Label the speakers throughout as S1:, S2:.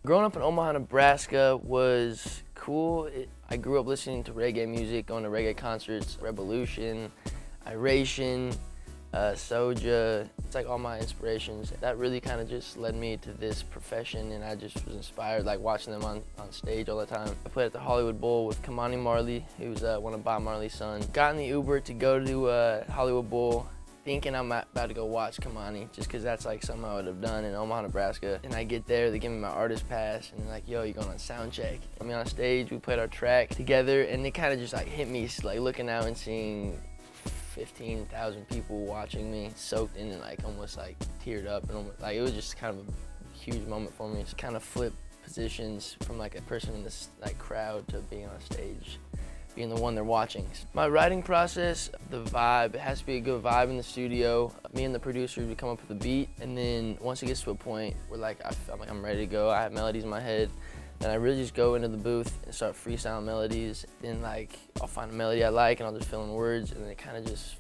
S1: Growing up in Omaha, Nebraska was cool. I grew up listening to reggae music, going to reggae concerts, Revolution, Iration, Soja. It's like all my inspirations. That really kind of just led me to this profession, and I just was inspired, like watching them on stage all the time. I played at the Hollywood Bowl with Kymani Marley, who's one of Bob Marley's sons. Got in the Uber to go to Hollywood Bowl, thinking I'm about to go watch Kymani, just because that's like something I would have done in Omaha, Nebraska. And I get there, they give me my artist pass, and they're like, yo, you're going on sound check. I mean, on stage, we played our track together, and it kind of just like hit me, like looking out and seeing 15,000 people watching me, soaked in and like almost like teared up, and almost, like it was just kind of a huge moment for me. It's kind of flip positions from like a person in this like crowd to being on stage, being the one they're watching. My writing process, the vibe, it has to be a good vibe in the studio. Me and the producer, we come up with a beat, and then once it gets to a point where like I'm ready to go, I have melodies in my head, then I really just go into the booth and start freestyling melodies. Then like I'll find a melody I like and I'll just fill in words, and then it kind of just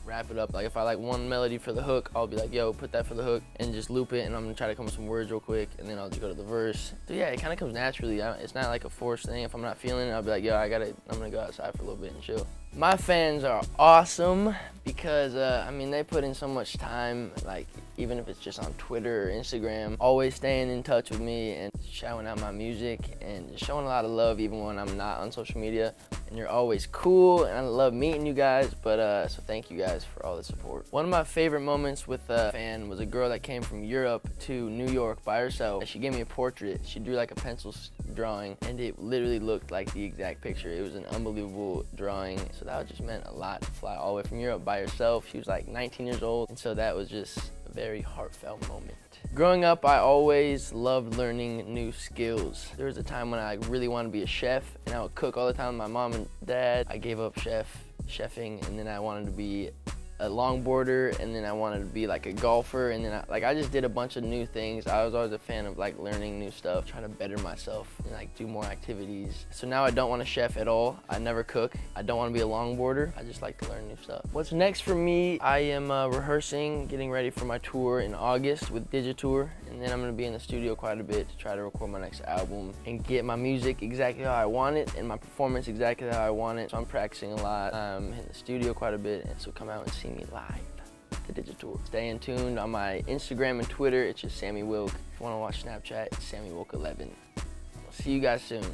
S1: wrap it up. Like if I like one melody for the hook, I'll be like, yo, put that for the hook, and just loop it, and I'm gonna try to come up with some words real quick, and then I'll just go to the verse. So yeah, it kind of comes naturally. It's not like a forced thing. If I'm not feeling it, I'll be like, yo, I'm gonna go outside for a little bit and chill. My fans are awesome because, I mean, they put in so much time, like even if it's just on Twitter or Instagram, always staying in touch with me and shouting out my music and just showing a lot of love even when I'm not on social media. And you're always cool, and I love meeting you guys, but so thank you guys for all the support. One of my favorite moments with a fan was a girl that came from Europe to New York by herself. She gave me a portrait. She drew like a pencil drawing, and it literally looked like the exact picture. It was an unbelievable drawing, so that just meant a lot to fly all the way from Europe by herself. She was like 19 years old, and so that was just a very heartfelt moment. Growing up, I always loved learning new skills. There was a time when I really wanted to be a chef, and I would cook all the time with my mom and dad. I gave up chefing, and then I wanted to be a longboarder, and then I wanted to be like a golfer, and then I just did a bunch of new things. I was always a fan of like learning new stuff, trying to better myself and like do more activities. So now I don't want to chef at all. I never cook. I don't want to be a longboarder. I just like to learn new stuff. What's next for me? I am rehearsing, getting ready for my tour in August with Digitour, and then I'm going to be in the studio quite a bit to try to record my next album and get my music exactly how I want it and my performance exactly how I want it. So I'm practicing a lot. I'm in the studio quite a bit, and so come out and see me live at Digitour. Stay tuned on my Instagram and Twitter. It's just Sammy Wilk. If you want to watch Snapchat, it's Sammy Wilk 11. I'll see you guys soon.